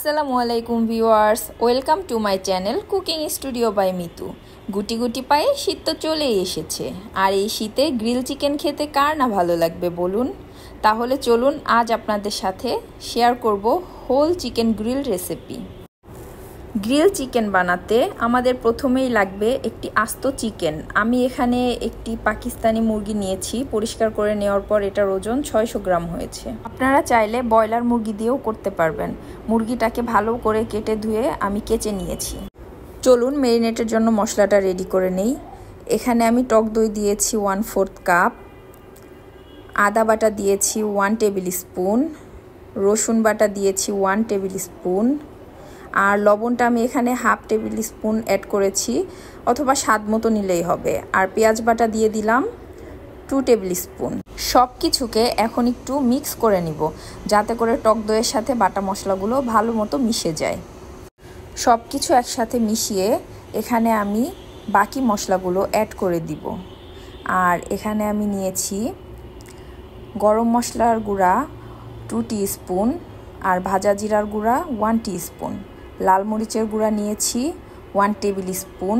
আসসালামু আলাইকুম viewers, welcome to my channel cooking studio by Mitu. গুটি গুটি পায়ে শীত তো চলেই এসেছে, আর এই শীতে গ্রিল চিকেন খেতে কার না ভালো লাগবে বলুন। তাহলে চলুন আজ আপনাদের সাথে শেয়ার করব whole chicken grill recipe. Grill chicken বানাতে আমাদের প্রথমেই লাগবে একটি আস্ত চিকেন। আমি এখানে একটি পাকিস্তানি মুরগি নিয়েছি। পরিষ্কার করে নেওয়ার পর এটার ওজন 600 গ্রাম হয়েছে। আপনারা চাইলে ব্রয়লার মুরগি দিয়েও করতে পারবেন। মুরগিটাকে ভালো করে কেটে ধুয়ে আমি কেচে নিয়েছি। চলুন ম্যারিনেটের জন্য মশলাটা রেডি করে নেই। এখানে আমি টক দই দিয়েছি 1/4 কাপ, আদা বাটা দিয়েছি 1 টেবিল স্পুন, রসুন বাটা দিয়েছি 1 টেবিল স্পুন, আর লবণটা আমি এখানে 1/2 টেবিল স্পুন অ্যাড করেছি, অথবা স্বাদ মতো নিলেই হবে। আর পেঁয়াজ বাটা দিয়ে দিলাম 2 টেবিল স্পুন। সব কিছুকে এখন একটু মিক্স করে নিব, যাতে করে টক দইয়ের সাথে বাটা মশলাগুলো ভালো মতো মিশে যায়। সব কিছু একসাথে মিশিয়ে এখানে আমি বাকি মশলাগুলো অ্যাড করে দিব। আর এখানে আমি নিয়েছি গরম মশলার গুঁড়া 2 টিস্পুন, আর ভাজা জিরার গুঁড়া 1 টিস্পুন, লাল মরিচের গুঁড়া নিয়েছি 1 টেবিল স্পুন,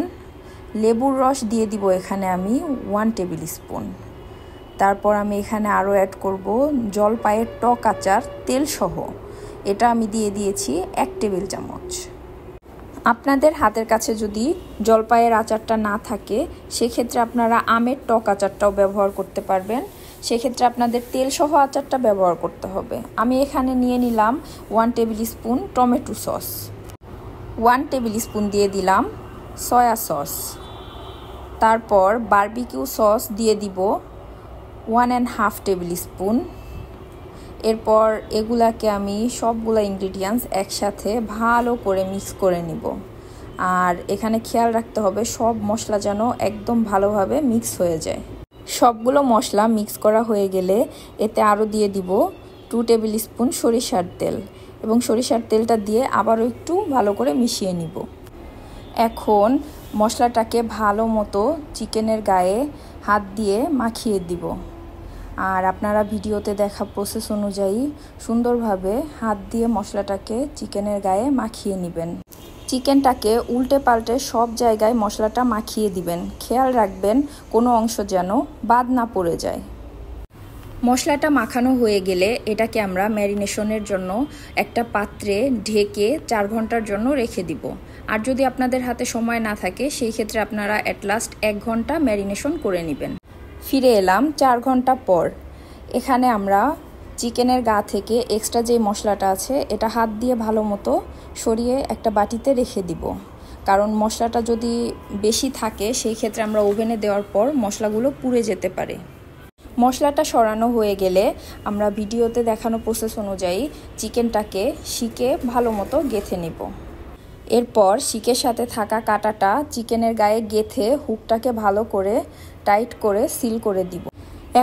লেবুর রস দিয়ে দিব এখানে আমি 1 টেবিল স্পুন। তারপর আমি এখানে আরও অ্যাড করব জলপাইয়ের টক আচার তেল সহ, এটা আমি দিয়ে দিয়েছি 1 টেবিল চামচ। আপনাদের হাতের কাছে যদি জলপাইয়ের আচারটা না থাকে, সেক্ষেত্রে আপনারা আমের টক আচারটাও ব্যবহার করতে পারবেন। সেক্ষেত্রে আপনাদের তেল সহ আচারটা ব্যবহার করতে হবে। আমি এখানে নিয়ে নিলাম 1 table spoon tomato sauce, 1 table spoon দিয়ে দিলাম সয়া সস, তারপর বারবিকিউ সস দিয়ে দিব 1.5 টেবিল স্পুন। এরপর এগুলাকে আমি সবগুলা ইনগ্রিডিয়েন্টস একসাথে ভালো করে মিক্স করে নিব। আর এখানে খেয়াল রাখতে হবে সব মশলা যেন একদম ভালোভাবে মিক্স হয়ে যায়। সবগুলো মশলা মিক্স করা হয়ে গেলে এতে আরও দিয়ে দিব 2 টেবিল স্পুন সরিষার তেল, এবং সরিষার তেলটা দিয়ে আবারও একটু ভালো করে মিশিয়ে নিব। এখন মশলাটাকে ভালো মতো চিকেনের গায়ে হাত দিয়ে মাখিয়ে দিব। আর আপনারা ভিডিওতে দেখা প্রসেস অনুযায়ী সুন্দরভাবে হাত দিয়ে মশলাটাকে চিকেনের গায়ে মাখিয়ে নেবেন। চিকেনটাকে উল্টে পাল্টে সব জায়গায় মশলাটা মাখিয়ে দিবেন। খেয়াল রাখবেন কোনো অংশ যেন বাদ না পড়ে যায়। মশলাটা মাখানো হয়ে গেলে এটাকে আমরা ম্যারিনেশনের জন্য একটা পাত্রে ঢেকে 4 ঘন্টার জন্য রেখে দিব। আর যদি আপনাদের হাতে সময় না থাকে, সেই ক্ষেত্রে আপনারা অ্যাটলাস্ট 1 ঘন্টা ম্যারিনেশন করে নেবেন। ফিরে এলাম 4 ঘন্টা পর। এখানে আমরা চিকেনের গা থেকে এক্সট্রা যে মশলাটা আছে, এটা হাত দিয়ে ভালো মতো সরিয়ে একটা বাটিতে রেখে দিব। কারণ মশলাটা যদি বেশি থাকে, সেই ক্ষেত্রে আমরা ওভেনে দেওয়ার পর মশলাগুলো পুড়ে যেতে পারে। মশলাটা সরানো হয়ে গেলে আমরা ভিডিওতে দেখানো প্রসেস অনুযায়ী চিকেনটাকে শিকে ভালো মতো গেঁথে নিব। এরপর শিকের সাথে থাকা কাঁটাটা চিকেনের গায়ে গেঁথে হুকটাকে ভালো করে টাইট করে সিল করে দিব।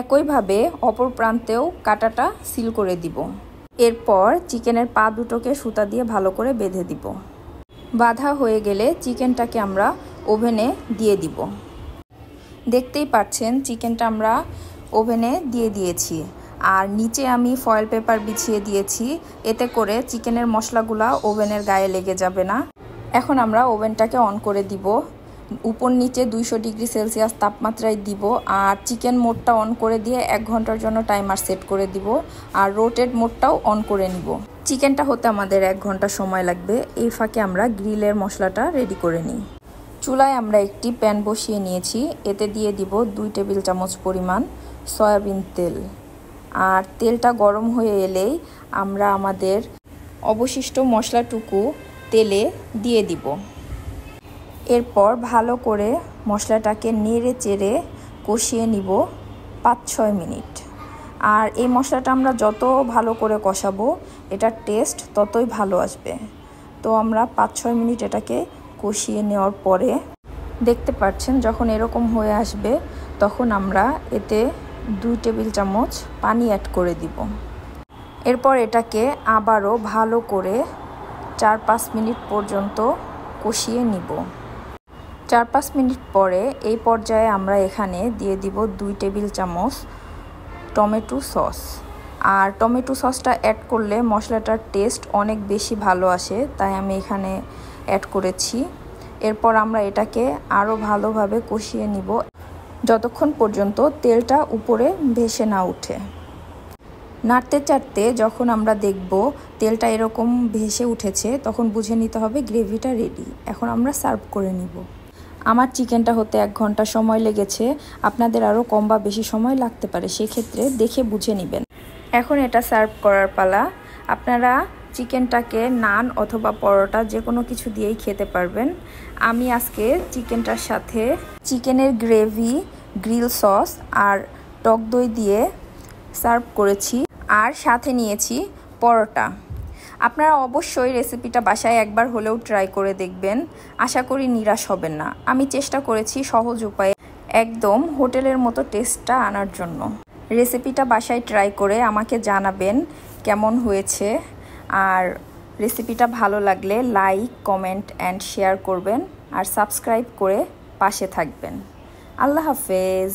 একইভাবে অপর প্রান্তেও কাঁটাটা সিল করে দিব। এরপর চিকেনের পা দুটোকে সুতা দিয়ে ভালো করে বেঁধে দিব। বাঁধা হয়ে গেলে চিকেনটাকে আমরা ওভেনে দিয়ে দিব। দেখতেই পাচ্ছেন চিকেনটা আমরা ওভেনে দিয়ে দিয়েছি, আর নিচে আমি ফয়েল পেপার বিছিয়ে দিয়েছি, এতে করে চিকেনের মশলাগুলা ওভেনের গায়ে লেগে যাবে না। এখন আমরা ওভেনটাকে অন করে দিব। উপর নিচে 200 ডিগ্রি সেলসিয়াস তাপমাত্রায় দিব। আর চিকেন মোডটা অন করে দিয়ে 1 ঘন্টার জন্য টাইমার সেট করে দিব। আর রোটেট মোডটাও অন করে নিব। চিকেনটা হতে আমাদের 1 ঘন্টা সময় লাগবে। এই ফাঁকে আমরা গ্রিলের মশলাটা রেডি করে নিই। চুলায় আমরা একটি প্যান বসিয়ে নিয়েছি, এতে দিয়ে দিব 2 টেবিল চামচ পরিমাণ সয়াবিন তেল। আর তেলটা গরম হয়ে এলেই আমরা আমাদের অবশিষ্ট মশলাটুকু তেলে দিয়ে দিব। এরপর ভালো করে মশলাটাকে নেড়ে চেড়ে কষিয়ে নিব 5-6 মিনিট। আর এই মশলাটা আমরা যত ভালো করে কষাবো, এটার টেস্ট ততই ভালো আসবে। তো আমরা 5-6 মিনিট এটাকে কষিয়ে নেওয়ার পরে দেখতে পাচ্ছেন যখন এরকম হয়ে আসবে, তখন আমরা এতে 2 টেবিল চামচ পানি অ্যাড করে দিব। এরপর এটাকে আবারও ভালো করে 4-5 মিনিট পর্যন্ত কষিয়ে নিব। 4-5 মিনিট পরে এই পর্যায়ে আমরা এখানে দিয়ে দিব 2 টেবিল চামচ টমেটো সস। আর টমেটো সসটা অ্যাড করলে মশলাটার টেস্ট অনেক বেশি ভালো আসে, তাই আমি এখানে অ্যাড করেছি। এরপর আমরা এটাকে আরও ভালোভাবে কষিয়ে নিব যতক্ষণ পর্যন্ত তেলটা উপরে ভেসে না ওঠে। নাড়তে চাড়তে যখন আমরা দেখব তেলটা এরকম ভেসে উঠেছে, তখন বুঝে নিতে হবে গ্রেভিটা রেডি। এখন আমরা সার্ভ করে নিব। আমার চিকেনটা হতে 1 ঘন্টা সময় লেগেছে, আপনাদের আরও কম বা বেশি সময় লাগতে পারে, সেক্ষেত্রে দেখে বুঝে নেবেন। এখন এটা সার্ভ করার পালা। আপনারা চিকেনটাকে নান অথবা পরোটা যে কোনো কিছু দিয়েই খেতে পারবেন। আমি আজকে চিকেনটার সাথে চিকেনের গ্রেভি, গ্রিল সস আর টক দই দিয়ে সার্ভ করেছি, আর সাথে নিয়েছি পরোটা। আপনারা অবশ্যই রেসিপিটা বাসায় একবার হলেও ট্রাই করে দেখবেন, আশা করি নিরাশ হবেন না। আমি চেষ্টা করেছি সহজ উপায়ে একদম হোটেলের মতো টেস্টটা আনার জন্য। রেসিপিটা বাসায় ট্রাই করে আমাকে জানাবেন কেমন হয়েছে, আর রেসিপিটা ভালো লাগলে লাইক, কমেন্ট অ্যান্ড শেয়ার করবেন, আর সাবস্ক্রাইব করে পাশে থাকবেন। আল্লাহ হাফেজ।